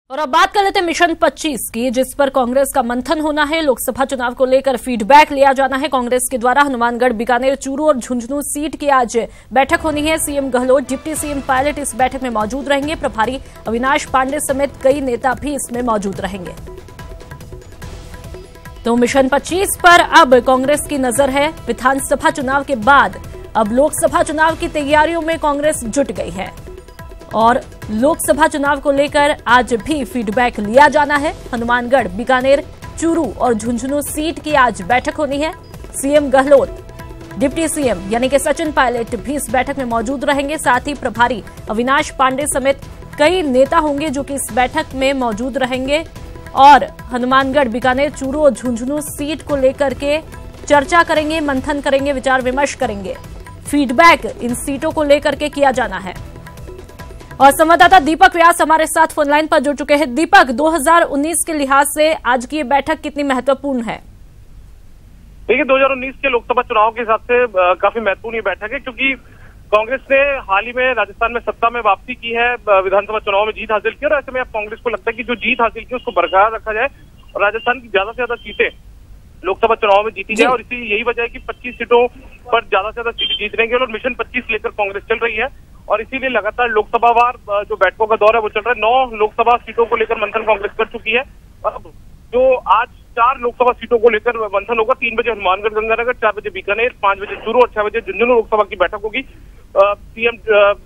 और अब बात कर लेते हैं मिशन 25 की, जिस पर कांग्रेस का मंथन होना है। लोकसभा चुनाव को लेकर फीडबैक लिया जाना है। कांग्रेस के द्वारा हनुमानगढ़, बीकानेर, चूरू और झुंझुनू सीट की आज बैठक होनी है। CM Gehlot, deputy CM pilot इस बैठक में मौजूद रहेंगे। प्रभारी अविनाश पांडे समेत कई नेता भी इसमें मौजूद रहेंगे। तो मिशन 25 पर अब कांग्रेस की नजर है। विधानसभा चुनाव के बाद अब लोकसभा चुनाव की तैयारियों में कांग्रेस जुट गई है और लोकसभा चुनाव को लेकर आज भी फीडबैक लिया जाना है। हनुमानगढ़, बीकानेर, चूरू और झुंझुनू सीट की आज बैठक होनी है। सीएम गहलोत, डिप्टी सीएम यानी कि सचिन पायलट भी इस बैठक में मौजूद रहेंगे। साथ ही प्रभारी अविनाश पांडे समेत कई नेता होंगे जो कि इस बैठक में मौजूद रहेंगे और हनुमानगढ़, बीकानेर, चूरू और झुंझुनू सीट को लेकर के चर्चा करेंगे, मंथन करेंगे, विचार विमर्श करेंगे। फीडबैक इन सीटों को लेकर के किया जाना है। और संवाददाता दीपक व्यास हमारे साथ फोनलाइन पर जुड़ चुके हैं। दीपक, 2019 के लिहाज से आज की ये बैठक कितनी महत्वपूर्ण है? देखिए, 2019 के लोकसभा चुनाव के हिसाब से काफी महत्वपूर्ण ये बैठक है, क्योंकि कांग्रेस ने हाल ही में राजस्थान में सत्ता में वापसी की है, विधानसभा चुनाव में जीत हासिल की और ऐसे में अब कांग्रेस को लगता है कि जो जीत हासिल की उसको बरकरार रखा जाए और राजस्थान की ज्यादा से ज्यादा सीटें लोकसभा चुनाव में जीती जाए। और इसी यही वजह है कि 25 सीटों पर ज्यादा से ज्यादा सीटें जीत रहेंगे और मिशन 25 लेकर कांग्रेस चल रही है और इसीलिए लगातार लोकसभावार जो बैठकों का दौर है वो चल रहा है। 9 लोकसभा सीटों को लेकर मंथन कांग्रेस कर चुकी है। अब जो आज 4 लोकसभा सीटों को लेकर मंथन होगा, 3 बजे हनुमानगढ़, गंगानगर, 4 बजे बीकानेर, 5 बजे चूरू और 6 बजे झुंझुनू लोकसभा की बैठक होगी। CM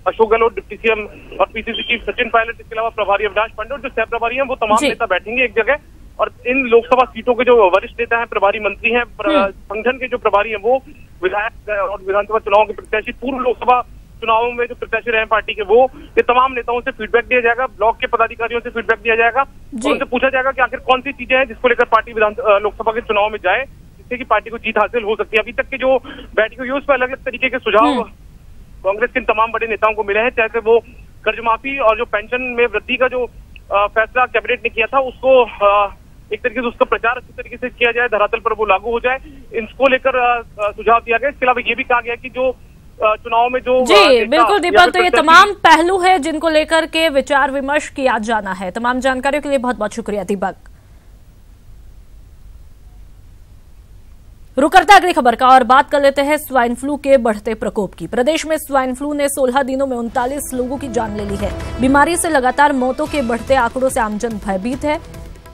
Ashok Gehlot, deputy CM और पीसीसी चीफ सचिन पायलट, इसके अलावा प्रभारी अविनाश पांडे और जो सह प्रभारी हैं वो तमाम नेता बैठेंगे एक जगह। और इन लोकसभा सीटों के जो वरिष्ठ नेता हैं, प्रभारी मंत्री हैं, संगठन के जो प्रभारी हैं वो विधायक और विधानसभा चुनाव के प्रत्याशी, पूर्व लोकसभा चुनावों में जो प्रत्याशी रहे पार्टी के, वो ये तमाम नेताओं से फीडबैक दिया जाएगा। ब्लॉक के पदाधिकारियों से फीडबैक दिया जाएगा और उनसे पूछा जाएगा कि आखिर कौन सी चीजें हैं जिसको लेकर पार्टी लोकसभा के चुनाव में जाए, जिससे कि पार्टी को जीत हासिल हो सकती है। अभी तक के जो बैठक हुई उस पर अलग अलग तरीके के सुझाव कांग्रेस के तमाम बड़े नेताओं को मिले हैं, चाहे वो कर्ज माफी और जो पेंशन में वृद्धि का जो फैसला कैबिनेट ने किया था उसको एक तरीके से उसका प्रचार अच्छी तरीके से किया जाए, धरातल पर वो लागू हो जाए, इसको लेकर सुझाव दिया गया। इसके अलावा ये भी कहा गया कि जो चुनाव में जो जी बिल्कुल दीपक, तो ये तमाम पहलू है जिनको लेकर के विचार विमर्श किया जाना है। तमाम जानकारियों के लिए बहुत बहुत शुक्रिया दीपक। रुक करते अगली खबर का और बात कर लेते हैं स्वाइन फ्लू के बढ़ते प्रकोप की। प्रदेश में स्वाइन फ्लू ने 16 दिनों में 39 लोगों की जान ले ली है। बीमारी से लगातार मौतों के बढ़ते आंकड़ों से आमजन भयभीत है।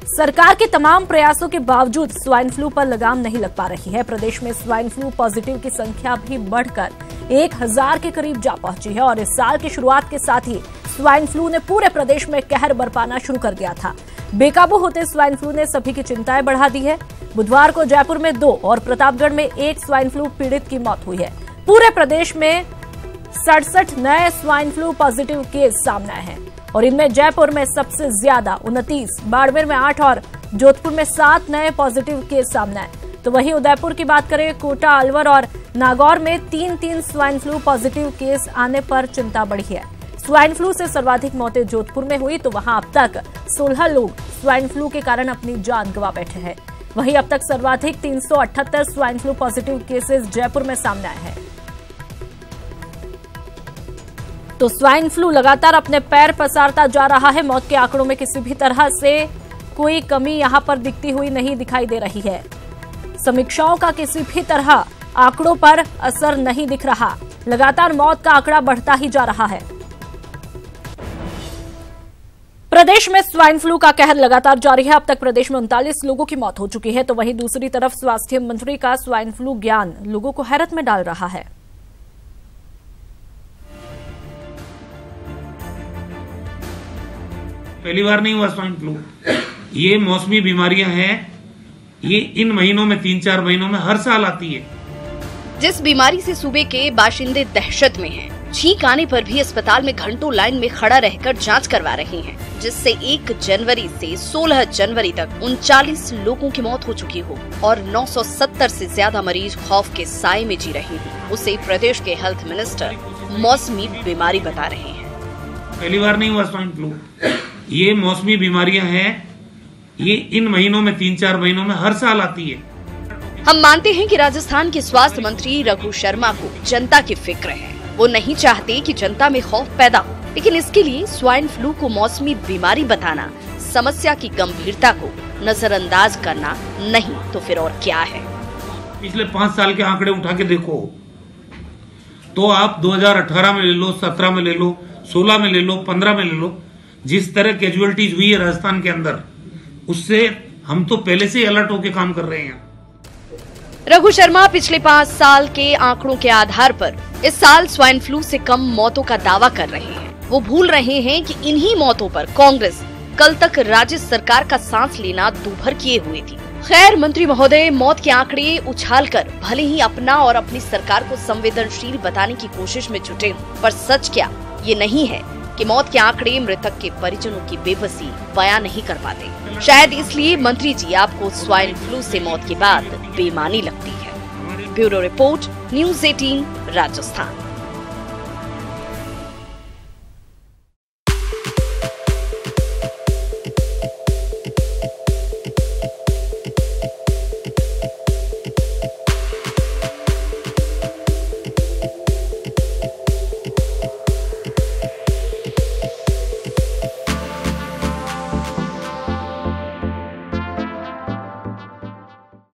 सरकार के तमाम प्रयासों के बावजूद स्वाइन फ्लू पर लगाम नहीं लग पा रही है। प्रदेश में स्वाइन फ्लू पॉजिटिव की संख्या भी बढ़कर 1000 के करीब जा पहुंची है और इस साल की शुरुआत के साथ ही स्वाइन फ्लू ने पूरे प्रदेश में कहर बरपाना शुरू कर दिया था। बेकाबू होते स्वाइन फ्लू ने सभी की चिंताएं बढ़ा दी है। बुधवार को जयपुर में 2 और प्रतापगढ़ में 1 स्वाइन फ्लू पीड़ित की मौत हुई है। पूरे प्रदेश में 67 नए स्वाइन फ्लू पॉजिटिव केस सामने आए हैं और इनमें जयपुर में सबसे ज्यादा 29, बाड़मेर में 8 और जोधपुर में 7 नए पॉजिटिव केस सामने आए। तो वहीं उदयपुर की बात करें, कोटा, अलवर और नागौर में 3-3 स्वाइन फ्लू पॉजिटिव केस आने पर चिंता बढ़ी है। स्वाइन फ्लू से सर्वाधिक मौतें जोधपुर में हुई, तो वहां अब तक 16 लोग स्वाइन फ्लू के कारण अपनी जान गंवा बैठे हैं। वहीं अब तक सर्वाधिक 378 swine flu positive cases Jaipur में सामने आए हैं। तो स्वाइन फ्लू लगातार अपने पैर पसारता जा रहा है। मौत के आंकड़ों में किसी भी तरह से कोई कमी यहां पर दिखती हुई नहीं दिखाई दे रही है। समीक्षाओं का किसी भी तरह आंकड़ों पर असर नहीं दिख रहा। लगातार मौत का आंकड़ा बढ़ता ही जा रहा है। प्रदेश में स्वाइन फ्लू का कहर लगातार जारी है। अब तक प्रदेश में 39 लोगों की मौत हो चुकी है। तो वहीं दूसरी तरफ स्वास्थ्य मंत्री का स्वाइन फ्लू ज्ञान लोगों को हैरत में डाल रहा है। पहली बार नहीं हुआ स्वाइन फ्लू। ये मौसमी बीमारियां हैं, ये इन महीनों में 3-4 महीनों में हर साल आती है। जिस बीमारी से सूबे के बाशिंदे दहशत में हैं, छींक आने पर भी अस्पताल में घंटों लाइन में खड़ा रहकर जांच करवा रहे हैं, जिससे 1 जनवरी से 16 जनवरी तक 39 लोगों की मौत हो चुकी हो और 970 से ज्यादा मरीज खौफ के साए में जी रहे हैं। उसे प्रदेश के हेल्थ मिनिस्टर मौसमी बीमारी बता रहे हैं। पहली बार नहीं हुआ स्वाइन फ्लू। ये मौसमी बीमारियां हैं, ये इन महीनों में 3-4 महीनों में हर साल आती है। हम मानते हैं कि राजस्थान के स्वास्थ्य मंत्री रघु शर्मा को जनता की फिक्र है। वो नहीं चाहते कि जनता में खौफ पैदा हो, लेकिन इसके लिए स्वाइन फ्लू को मौसमी बीमारी बताना समस्या की गंभीरता को नजरअंदाज करना नहीं तो फिर और क्या है। पिछले 5 साल के आंकड़े उठा के देखो तो आप 2018 में ले लो, 17 में ले लो, 16 में ले लो, 15 में ले लो, जिस तरह कैजुअलिटीज हुई है राजस्थान के अंदर, उससे हम तो पहले से ही अलर्ट होकर काम कर रहे हैं। रघु शर्मा पिछले 5 साल के आंकड़ों के आधार पर इस साल स्वाइन फ्लू से कम मौतों का दावा कर रहे हैं। वो भूल रहे हैं कि इन्हीं मौतों पर कांग्रेस कल तक राज्य सरकार का सांस लेना दूभर किए हुए थी। खैर, मंत्री महोदय मौत के आंकड़े उछालकर भले ही अपना और अपनी सरकार को संवेदनशील बताने की कोशिश में जुटे हों, पर सच क्या ये नहीं है कि मौत के आंकड़े मृतक के परिजनों की बेबसी बयां नहीं कर पाते। शायद इसलिए मंत्री जी आपको स्वाइन फ्लू से मौत के बाद बेईमानी लगती है। Bureau report, news 18 Rajasthan.